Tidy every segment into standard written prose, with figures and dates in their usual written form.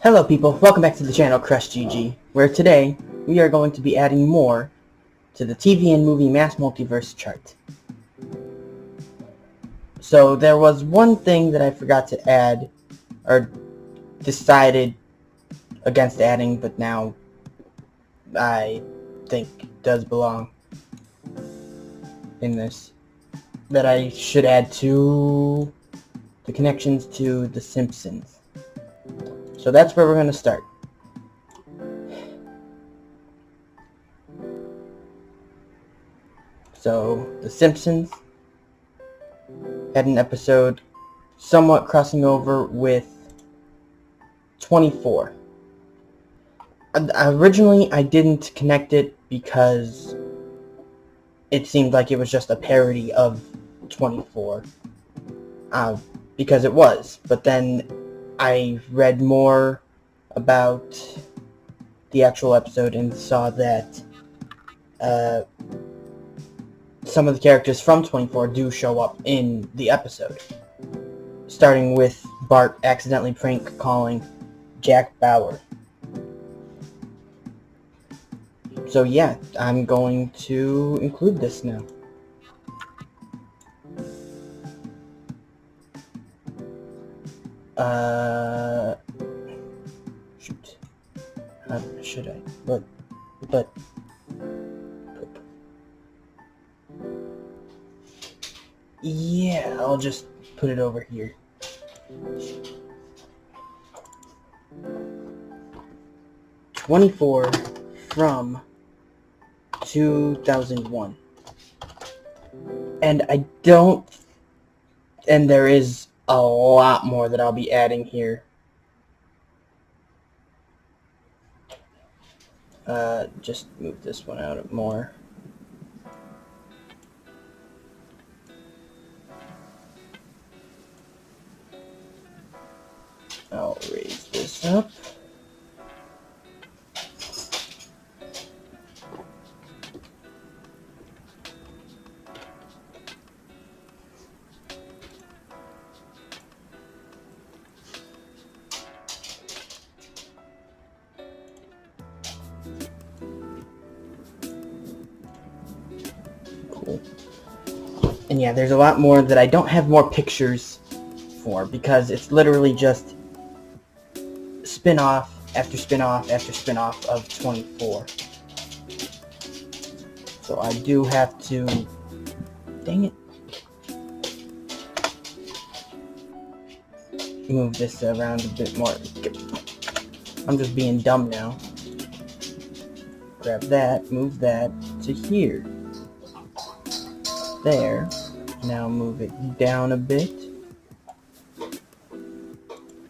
Hello people, welcome back to the channel CrustG-G, where today we are going to be adding more to the TV and movie mass multiverse chart. So there was one thing that I forgot to add, or decided against adding, but now I think does belong in this, that I should add to the connections to The Simpsons. So that's where we're going to start. So, The Simpsons had an episode somewhat crossing over with 24. Originally, I didn't connect it because it seemed like it was just a parody of 24. Because it was. But then I read more about the actual episode and saw that some of the characters from 24 do show up in the episode. Starting with Bart accidentally prank calling Jack Bauer. So yeah, I'm going to include this now. Shoot. Should I? But... Yeah, I'll just put it over here. "24 from 2001. And there is a lot more that I'll be adding here. Just move this one out more. I'll raise this up. Cool. And yeah, there's a lot more that I don't have more pictures for because it's literally just spin-off after spin-off after spin-off of 24. So I do have to... Dang it. Move this around a bit more. I'm just being dumb now. Grab that, move that to here. There. Now move it down a bit.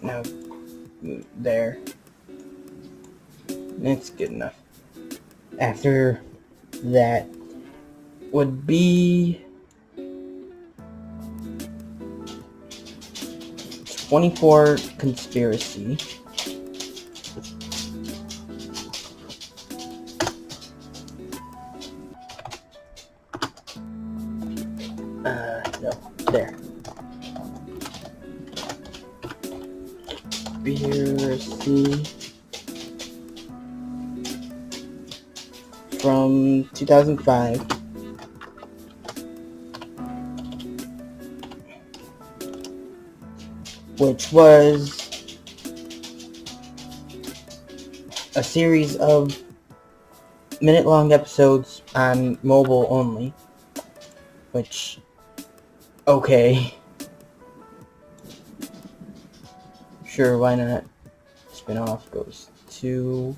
Now move there. It's good enough. After that would be 24 Conspiracy. No, there. Conspiracy from 2005. Which was a series of minute-long episodes on mobile only. Which, okay. Sure, why not? Spin-off goes to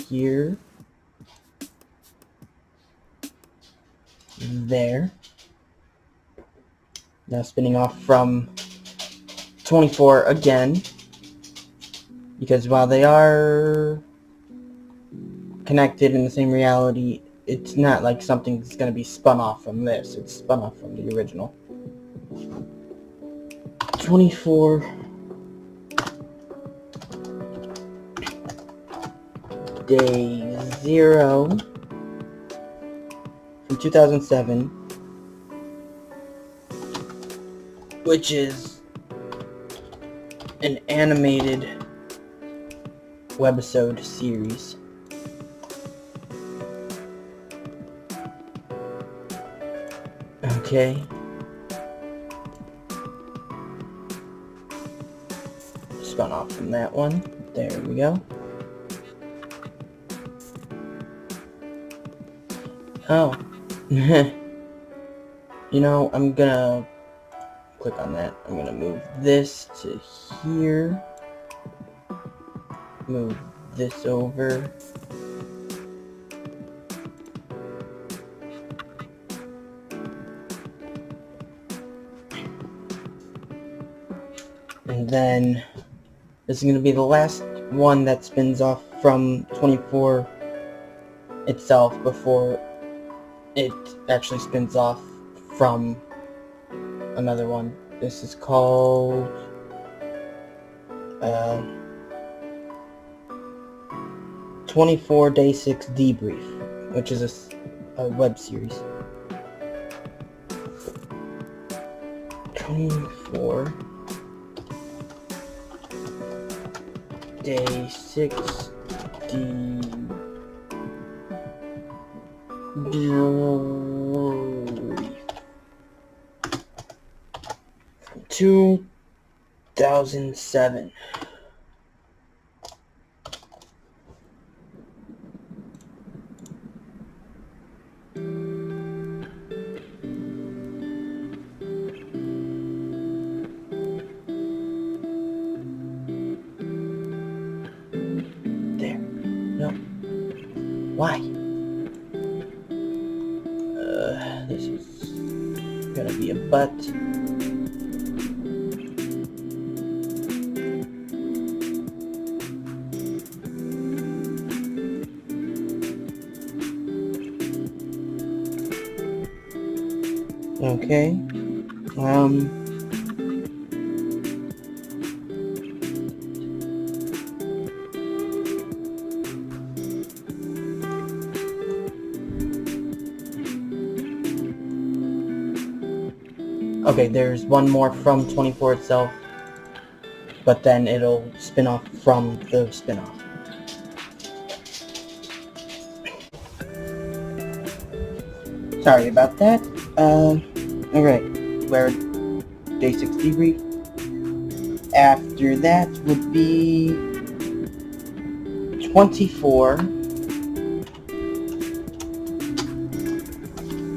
here. There. Now spinning off from 24 again, because while they are connected in the same reality, it's not like something's going to be spun off from this. It's spun off from the original. 24 Day 0 from 2007, which is an animated webisode series. Okay. Spun off from that one. There we go. Oh. You know, I'm gonna click on that. I'm gonna move this to here. Move this over. And then this is going to be the last one that spins off from 24 itself before it actually spins off from another one. This is called 24 Day 6 Debrief, which is a web series. 24 Day 6 debrief. 2007. There. No. Why? This is gonna be a butt. Okay. Okay, there's one more from 24 itself, but then it'll spin off from the spin-off. Sorry about that. Alright, where Day 6 Debrief. After that would be 24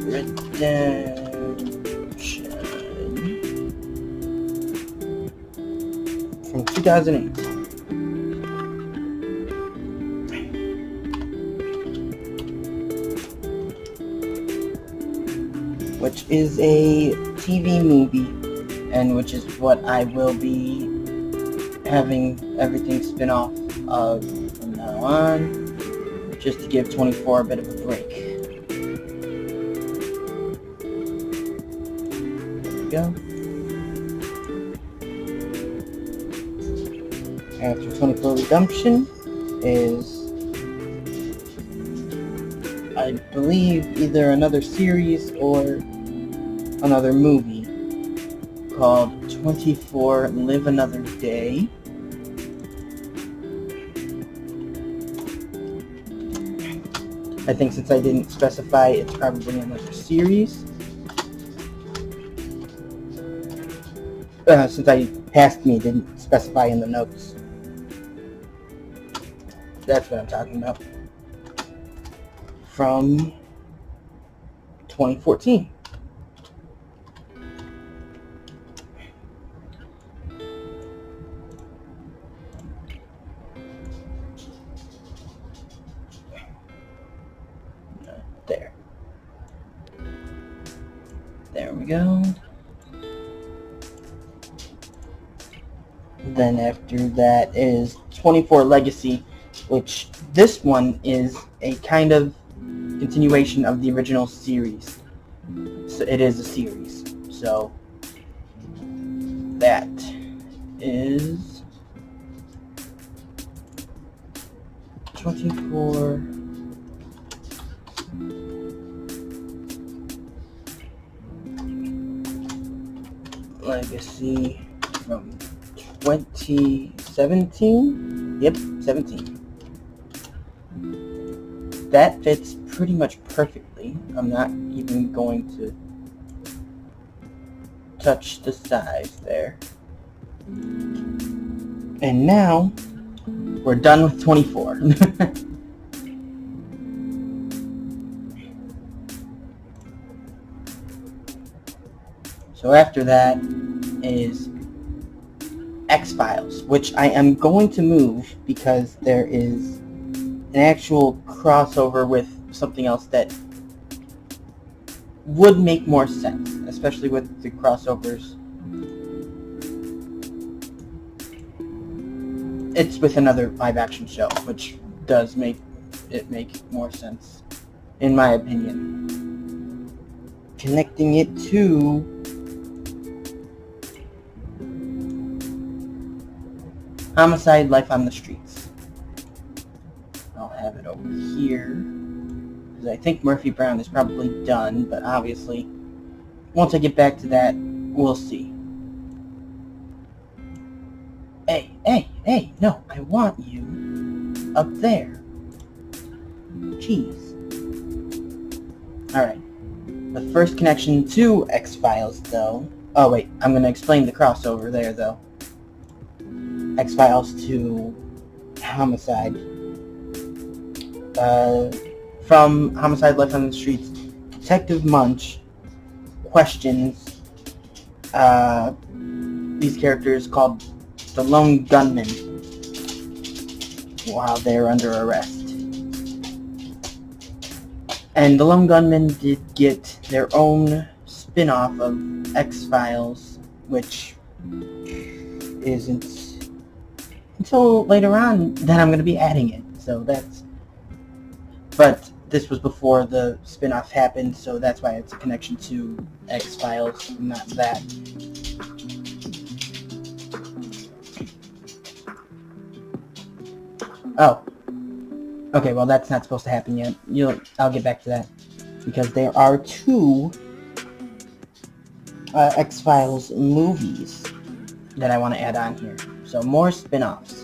Redemption from 2008. Which is a TV movie, and which is what I will be having everything spin off of from now on, just to give 24 a bit of a break. There we go. After 24 Redemption is, I believe, either another series or another movie called 24 Live Another Day. I think since I didn't specify, it's probably another series. Since I passed me, didn't specify in the notes. That's what I'm talking about. From 2014. There we go. Then after that is 24 Legacy, which this one is a kind of continuation of the original series. So it is a series. So that is 24 Legacy from 2017? Yep, 17. That fits pretty much perfectly. I'm not even going to touch the size there. And now, we're done with 24. So after that is X-Files, which I am going to move because there is an actual crossover with something else that would make more sense, especially with the crossovers. It's with another live-action show, which does make it make more sense, in my opinion. Connecting it to Homicide: Life on the Streets. I'll have it over here, because I think Murphy Brown is probably done, but obviously, once I get back to that, we'll see. Hey, no, I want you up there. Jeez. Alright. The first connection to X-Files, though... Oh, wait, I'm going to explain the crossover there, though. X-Files to Homicide. From Homicide: Life on the Streets, Detective Munch questions these characters called the Lone Gunmen while they're under arrest. And the Lone Gunmen did get their own spin-off of X-Files, which isn't until later on that I'm going to be adding it. So that's... But this was before the spin-off happened, so that's why it's a connection to X-Files, not that. Oh. Okay, well that's not supposed to happen yet. I'll get back to that. Because there are two X-Files movies that I want to add on here. So more spin-offs.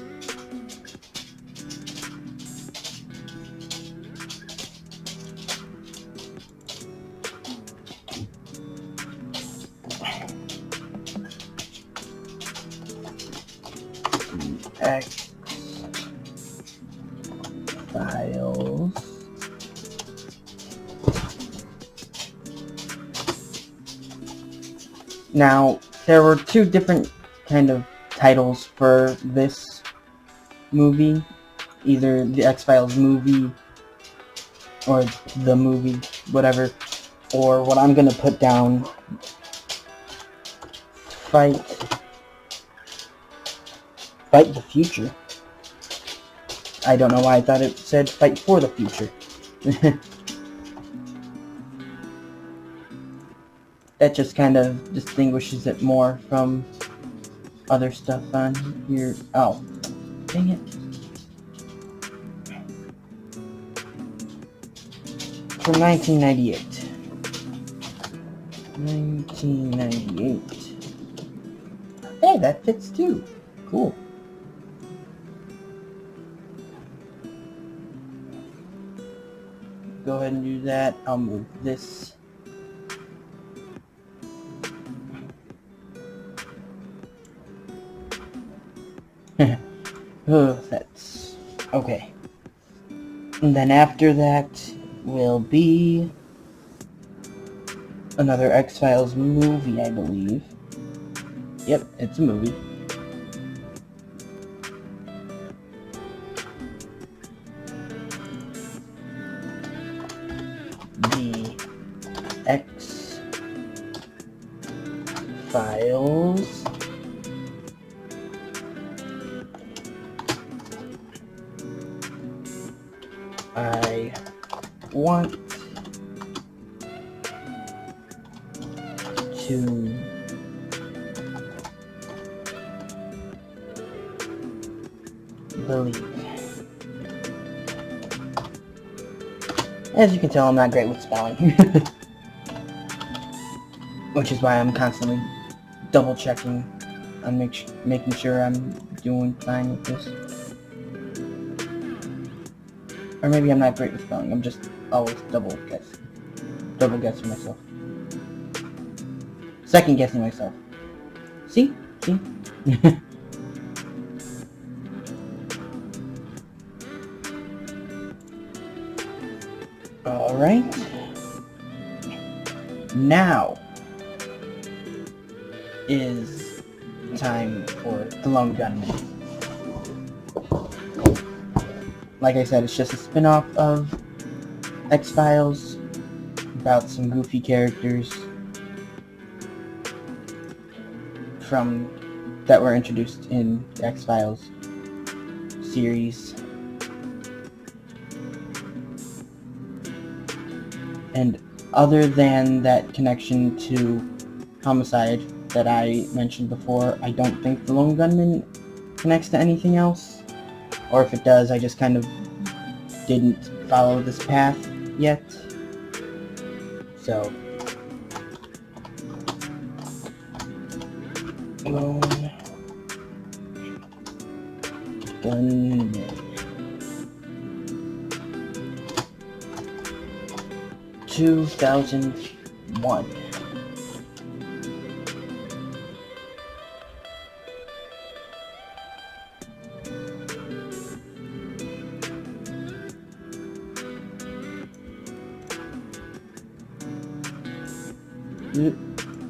X-Files. Now, there were two different kind of titles for this movie. Either the X-Files movie, or the movie, whatever. Or what I'm gonna put down, Fight the Future. I don't know why I thought it said Fight for the Future. That just kind of distinguishes it more from other stuff on here. Oh, dang it. From 1998. 1998. Hey, that fits too. Cool. Go ahead and do that. I'll move this. Oh, that's okay. And then after that will be another X-Files movie, I believe. Yep, it's a movie. The X-Files I want to believe. As you can tell, I'm not great with spelling. Which is why I'm constantly double checking I'm making sure I'm doing fine with this. Or maybe I'm not great with spelling. I'm just always double guessing myself. Second guessing myself. See? Alright. Now is time for the Lone Gunman. Like I said, it's just a spin-off of X-Files about some goofy characters that were introduced in the X-Files series. And other than that connection to Homicide that I mentioned before, I don't think the Lone Gunman connects to anything else. Or if it does, I just kind of didn't follow this path yet. So, Lone Gunman. 2001.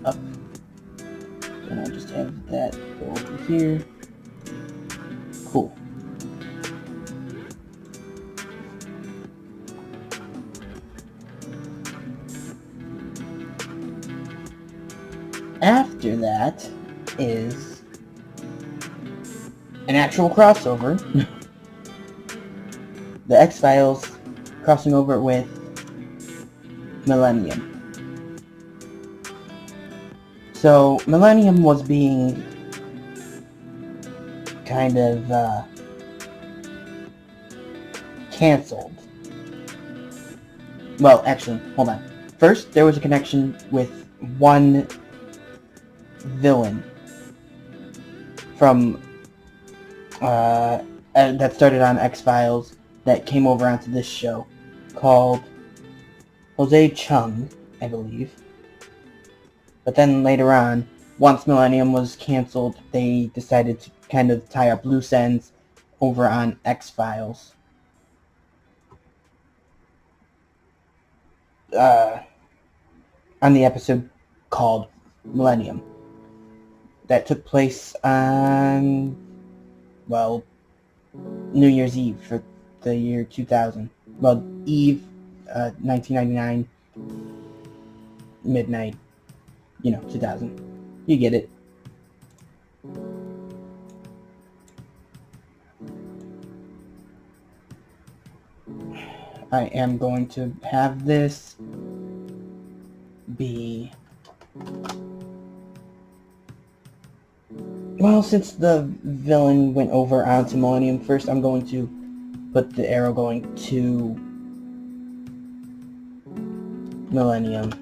Up. And I'll just have that go over here. Cool. After that is an actual crossover. The X-Files crossing over with Millennium. So, Millennium was being kind of canceled. Well, actually, hold on. First, there was a connection with one villain from that started on X-Files that came over onto this show called Jose Chung, I believe. But then later on, once Millennium was canceled, they decided to kind of tie up loose ends over on X-Files. On the episode called Millennium. That took place on, well, New Year's Eve for the year 2000. Well, Eve, 1999, midnight, 2000. You get it. I am going to have this be... Well, since the villain went over onto Millennium first, I'm going to put the arrow going to Millennium.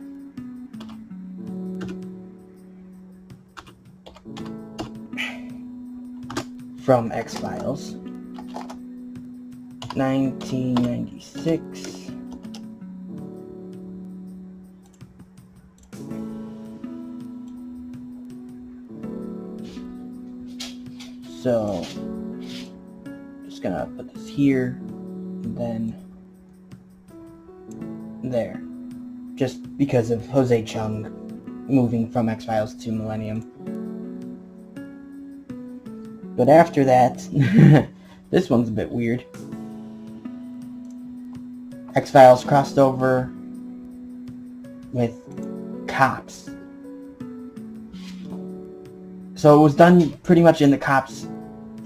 From X-Files. 1996. So, just gonna put this here, and then there. Just because of Jose Chung moving from X-Files to Millennium. But after that, this one's a bit weird. X-Files crossed over with Cops. So it was done pretty much in the Cops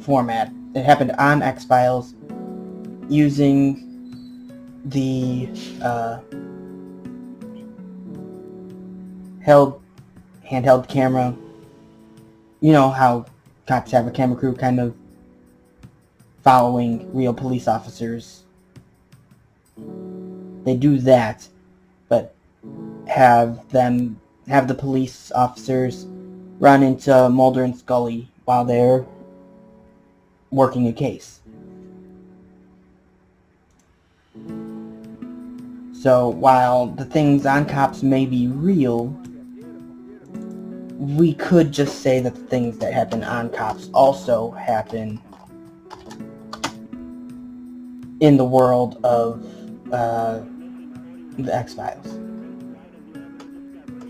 format. It happened on X-Files using the handheld camera. You know how Cops have a camera crew kind of following real police officers. They do that, but have the police officers run into Mulder and Scully while they're working a case. So while the things on Cops may be real, we could just say that the things that happen on Cops also happen in the world of the X-Files.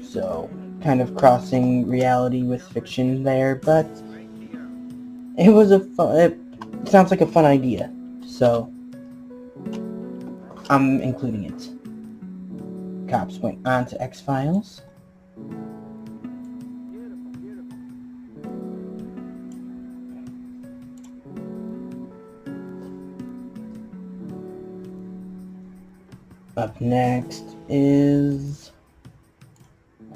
So, kind of crossing reality with fiction there, but it was it sounds like a fun idea, so I'm including it. Cops went on to X-Files. Up next is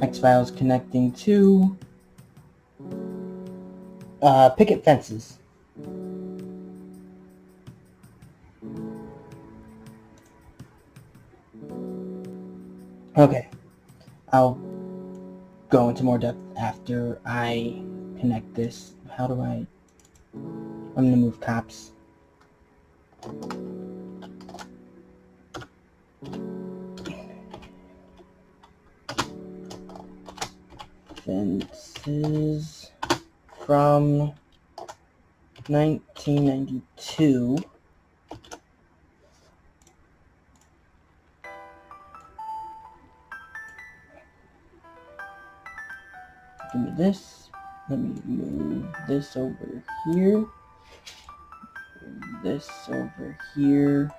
X-Files connecting to picket fences. Okay, I'll go into more depth after I connect this. How do I... I'm gonna move Cops. Fences from 1992. Give me this. Let me move this over here. This over here.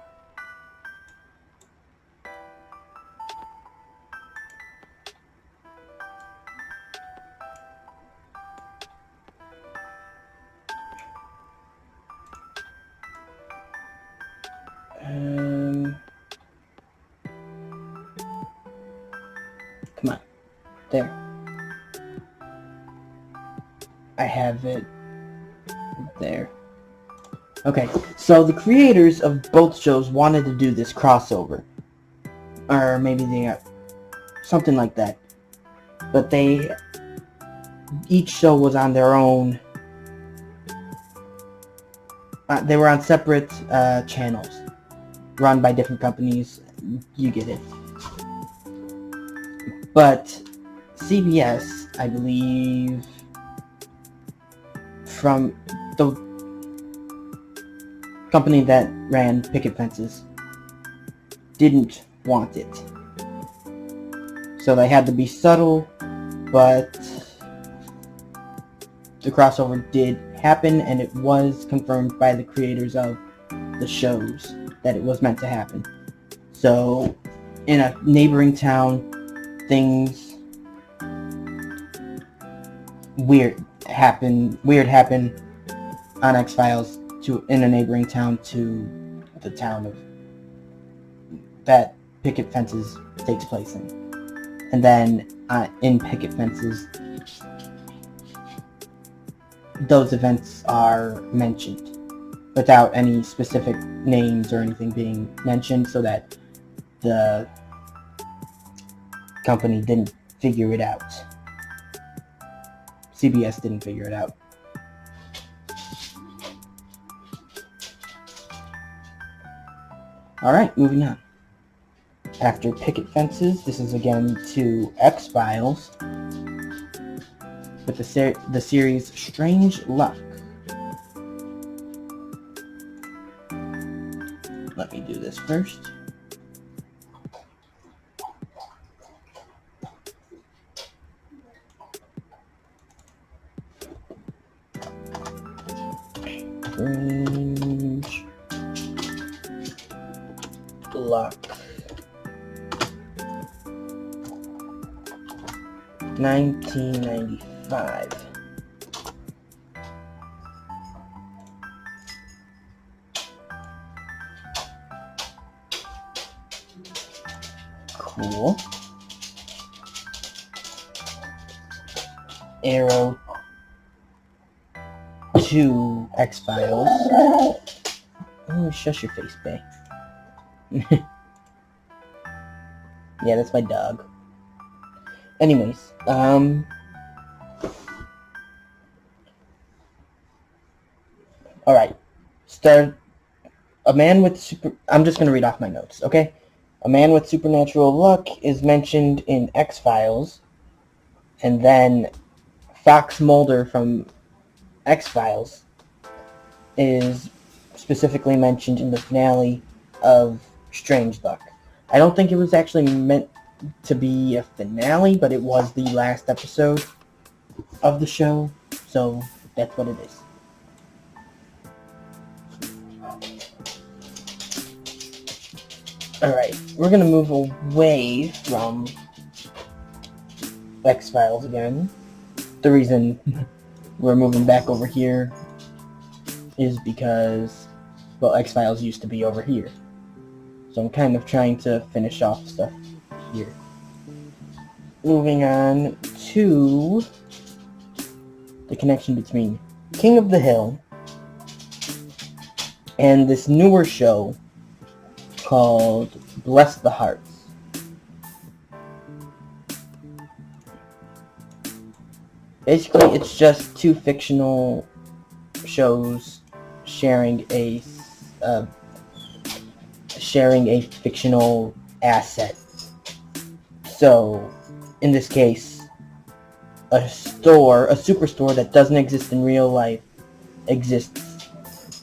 Come on. There. I have it there. Okay, so the creators of both shows wanted to do this crossover. Or maybe they got something like that. But each show was on their own. They were on separate channels, run by different companies. You get it. But CBS, I believe, from the company that ran picket fences, didn't want it. So they had to be subtle, but the crossover did happen, and it was confirmed by the creators of the shows that it was meant to happen. So in a neighboring town, things weird happen on X-Files in a neighboring town to the town of that picket fences takes place in. And then in picket fences, those events are mentioned without any specific names or anything being mentioned, so that the company didn't figure it out. CBS didn't figure it out. Alright, moving on. After picket fences, this is again to X-Files with the series Strange Luck. Let me do this first. Strange Luck. 1995. Cool. Arrow to X-Files. Oh, shush your face, bae. Yeah, that's my dog. Anyways, Alright. I'm just going to read off my notes, okay? A man with supernatural luck is mentioned in X-Files, and then Fox Mulder from X-Files is specifically mentioned in the finale of Strangeluck. I don't think it was actually meant to be a finale, but it was the last episode of the show, so that's what it is. Alright, we're gonna move away from X-Files again. The reason we're moving back over here is because, well, X-Files used to be over here. So I'm kind of trying to finish off stuff here. Moving on to the connection between King of the Hill and this newer show called Bless the Hearts. Basically, it's just two fictional shows sharing a fictional asset. So, in this case, a superstore that doesn't exist in real life exists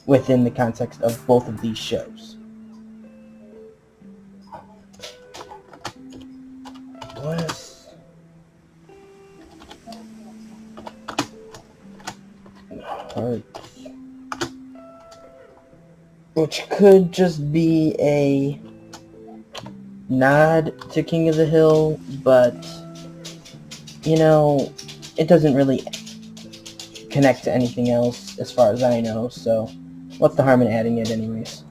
within the context of both of these shows. Bless Hearts. Which could just be a nod to King of the Hill, but, you know, it doesn't really connect to anything else as far as I know, so what's the harm in adding it anyways?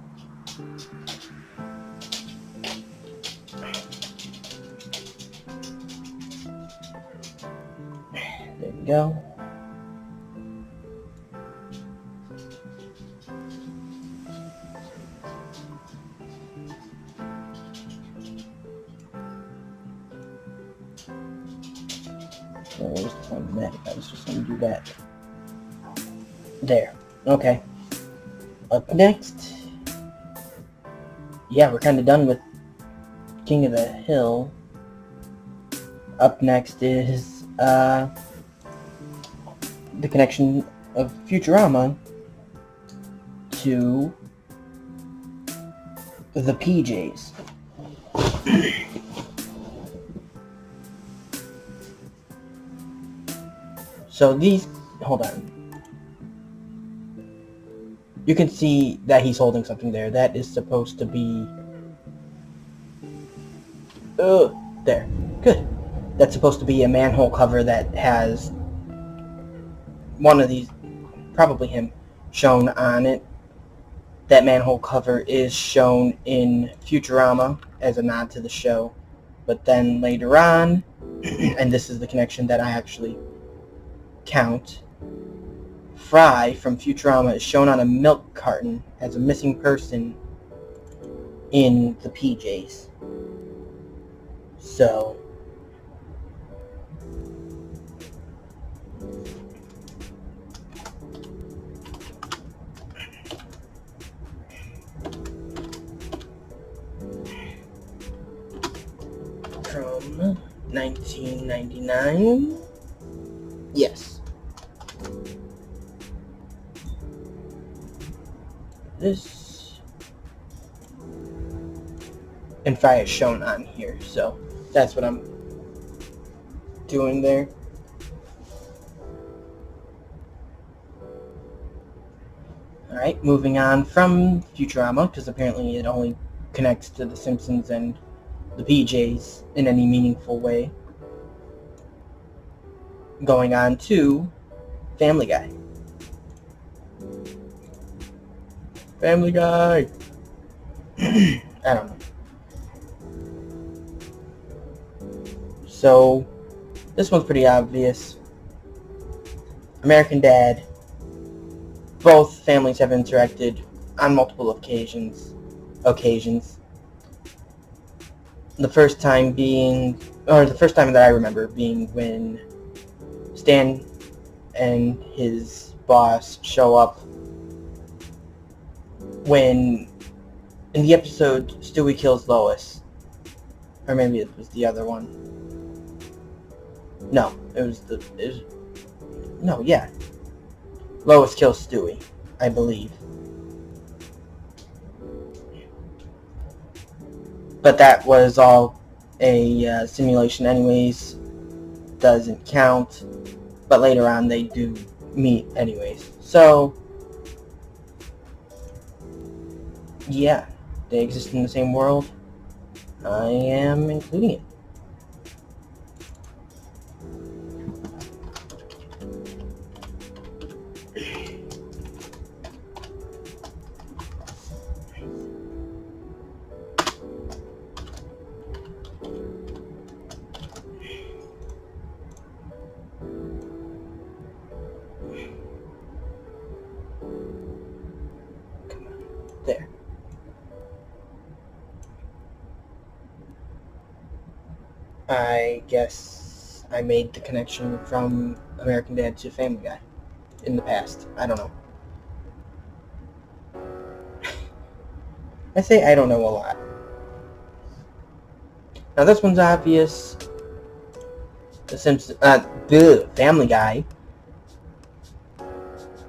There we go. Where's the formatting? I was just going to do that. There. Okay. Up next. Yeah, we're kind of done with King of the Hill. Up next is the connection of Futurama to the p.j.s. So these, hold on. You can see that he's holding something there. That is supposed to be, there. Good. That's supposed to be a manhole cover that has one of these, probably him, shown on it. That manhole cover is shown in Futurama as a nod to the show. But then later on, and this is the connection that I actually count, Fry from Futurama is shown on a milk carton as a missing person in the p.j.s. So, from 1999, yes. This and Fry is shown on here, so that's what I'm doing there. Alright, moving on from Futurama, because apparently it only connects to The Simpsons and the p.j.s in any meaningful way. Going on to Family Guy. Family Guy! I don't know. So, this one's pretty obvious. American Dad. Both families have interacted on multiple occasions. The first time that I remember being when Stan and his boss show up when in the episode Stewie kills Lois, or maybe it was the other one. No, Lois kills Stewie, I believe. But that was all a simulation anyways. Doesn't count. But later on they do meet anyways. So, yeah, they exist in the same world. I am including it. There. I guess I made the connection from American Dad to Family Guy in the past. I don't know. I say I don't know a lot. Now this one's obvious. The Simpsons, Family Guy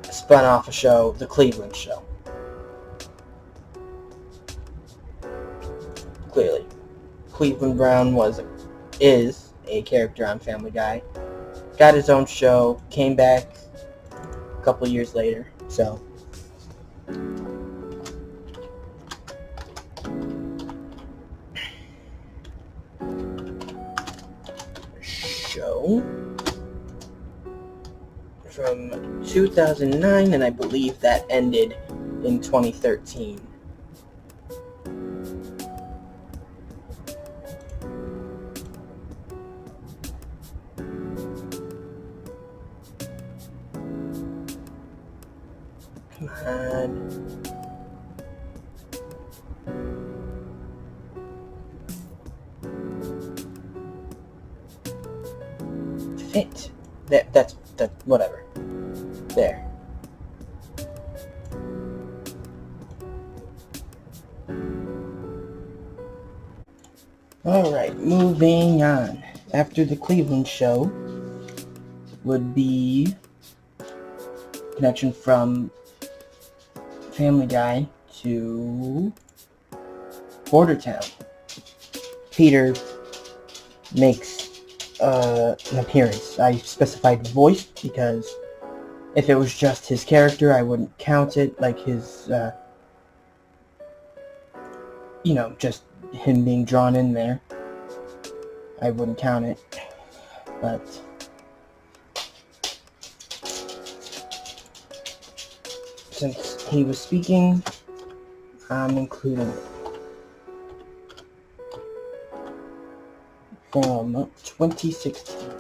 spun off a show, The Cleveland Show. Clearly, Cleveland Brown is a character on Family Guy. Got his own show, came back a couple years later. So, show from 2009, and I believe that ended in 2013. Come on. Fit. That's whatever. There. Alright, moving on. After the Cleveland Show would be connection from Family Guy to Border Town. Peter makes an appearance. I specified voiced because if it was just his character, I wouldn't count it, like his, just him being drawn in there. I wouldn't count it, but since he was speaking, I'm including it. From 2016.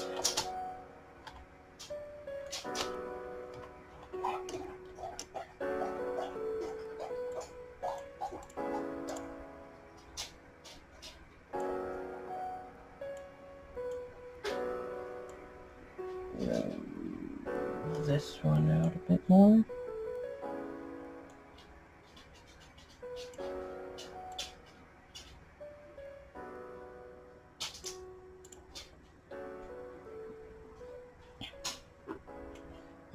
This one out a bit more.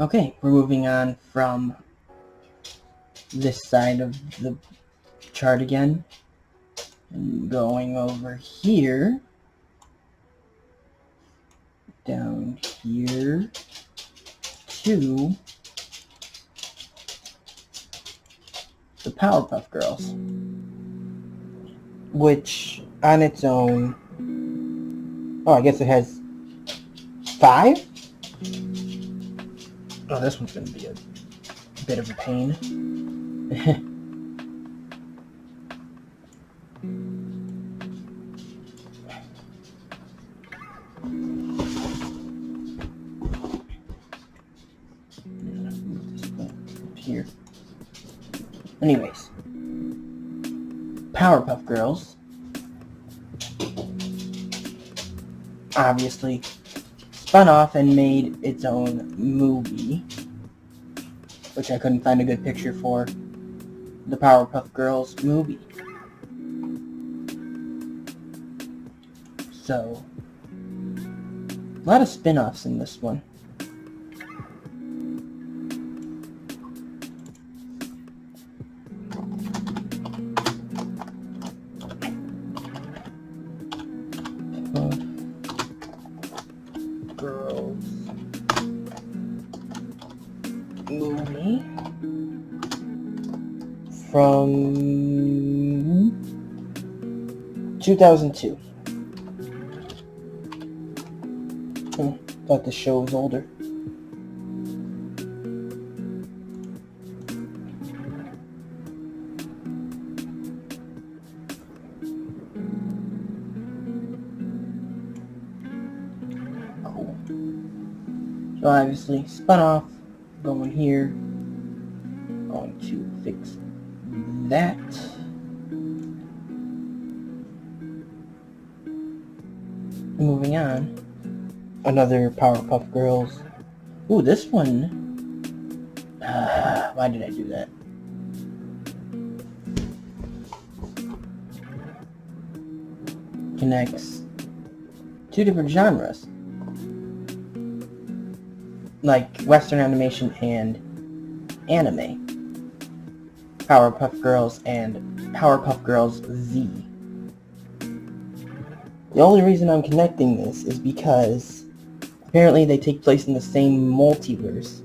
Okay, we're moving on from this side of the chart again, and going over here, down here, to the Powerpuff Girls, which on its own, I guess it has 5? Oh, this one's going to be a bit of a pain. Here. Anyways, Powerpuff Girls obviously spun off and made its own movie, which I couldn't find a good picture for. the Powerpuff Girls movie. So, a lot of spin-offs in this one. Girls movie from 2002. Thought the show was older. Cool. So obviously, spun off, going here, going to fix that. Moving on, another Powerpuff Girls. Ooh, this one, why did I do that? Connects two different genres, like Western animation and anime. Powerpuff Girls and Powerpuff Girls Z. The only reason I'm connecting this is because apparently they take place in the same multiverse.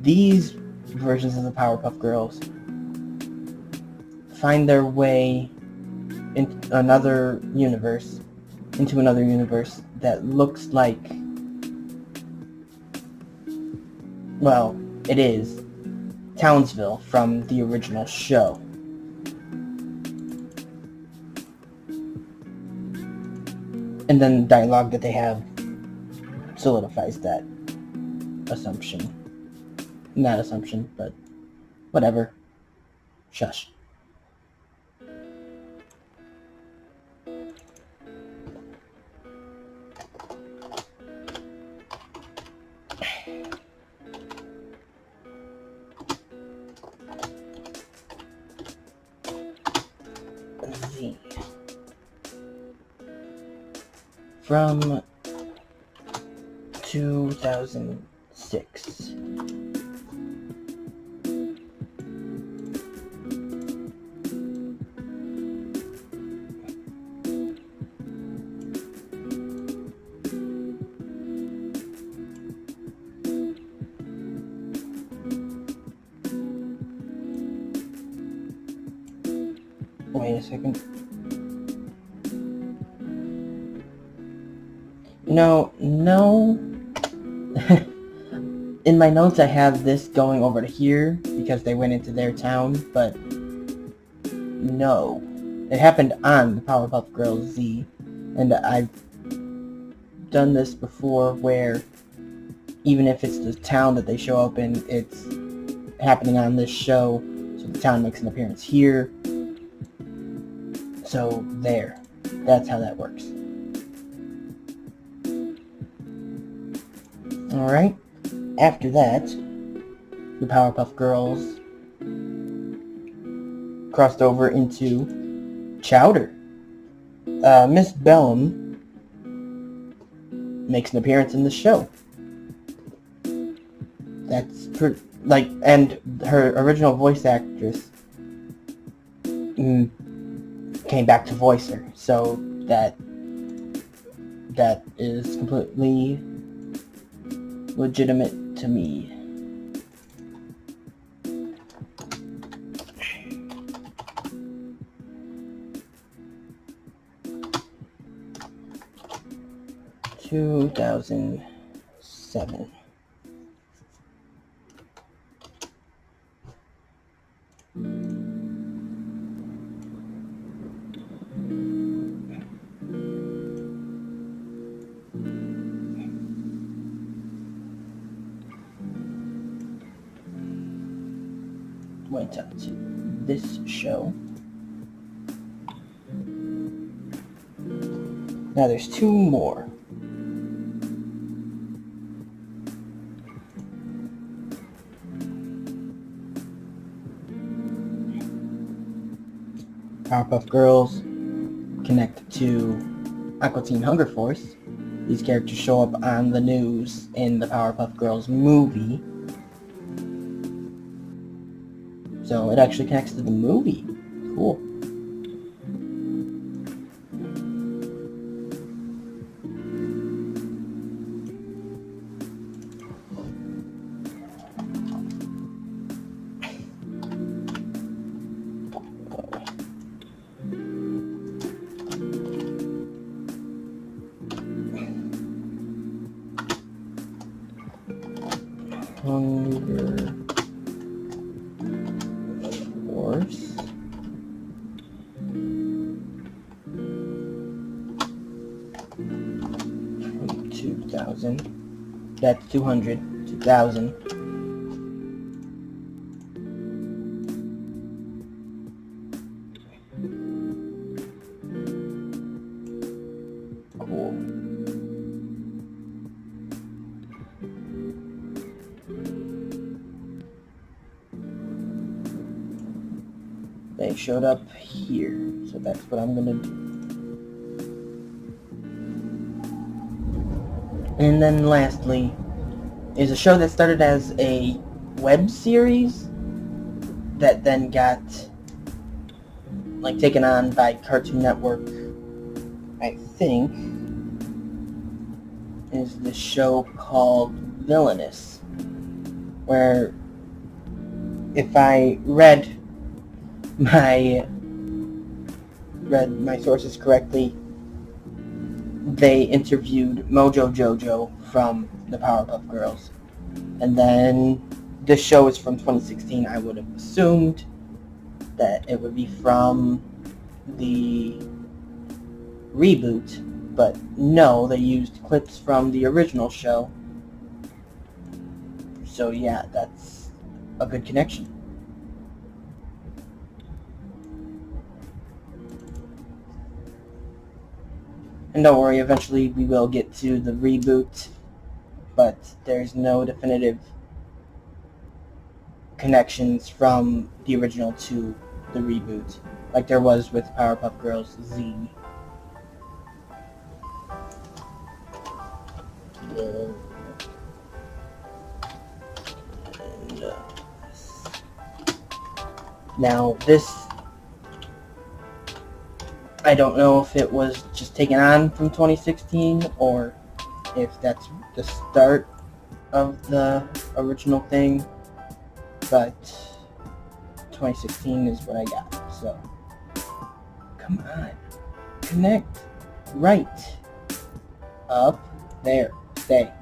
These versions of the Powerpuff Girls find their way into another universe that looks like, well, it is Townsville from the original show. And then the dialogue that they have solidifies that assumption. Not assumption, but whatever. Shush. Z. From 2006. Wait a second. No. In my notes I have this going over to here because they went into their town, but no. It happened on the Powerpuff Girls Z, and I've done this before where even if it's the town that they show up in, it's happening on this show, so the town makes an appearance here. So there. That's how that works. Alright. After that, the Powerpuff Girls crossed over into Chowder. Miss Bellum makes an appearance in the show. That's and her original voice actress came back to voice her, so that is completely legitimate to me. Two 2007. Went up to this show. Now there's two more. Powerpuff Girls connect to Aqua Teen Hunger Force. These characters show up on the news in the Powerpuff Girls movie. So it actually connects to the movie. Cool. Hunger Force. From 2000. That's 200. 2000. Cool. They showed up here, so that's what I'm gonna do. And then lastly, is a show that started as a web series that then got taken on by Cartoon Network, I think, is the show called Villainous, where if I read my sources correctly, they interviewed Mojo Jojo from the Powerpuff Girls. And then this show is from 2016. I would have assumed that it would be from the reboot, but no, they used clips from the original show. So yeah, that's a good connection. And don't worry, eventually we will get to the reboot, but there's no definitive connections from the original to the reboot, like there was with Powerpuff Girls Z. Now this, I don't know if it was just taken on from 2016 or if that's the start of the original thing, but 2016 is what I got. So come on, connect right up there. Stay.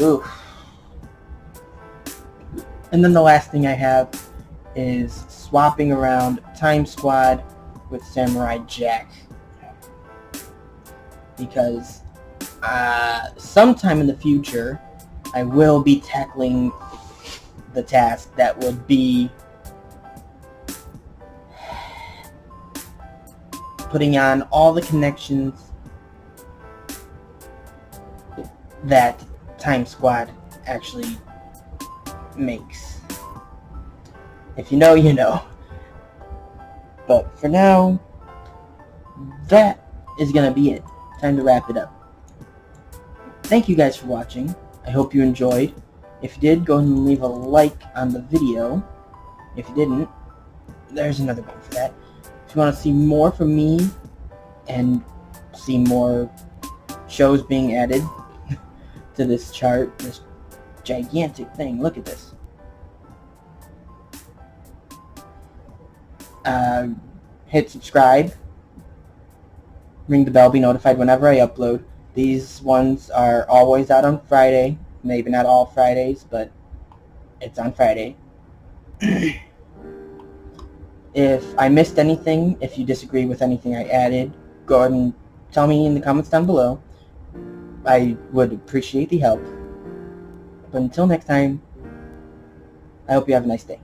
Oof. And then the last thing I have is swapping around Time Squad with Samurai Jack, because sometime in the future I will be tackling the task that would be putting on all the connections that Time Squad actually makes. If you know, you know. But for now, that is going to be it. Time to wrap it up. Thank you guys for watching. I hope you enjoyed. If you did, go ahead and leave a like on the video. If you didn't, there's another one for that. If you want to see more from me and see more shows being added to this chart, this gigantic thing, look at this. Hit subscribe, ring the bell, be notified whenever I upload. These ones are always out on Friday. Maybe not all Fridays, but it's on Friday. If I missed anything, if you disagree with anything I added, go ahead and tell me in the comments down below. I would appreciate the help. But until next time, I hope you have a nice day.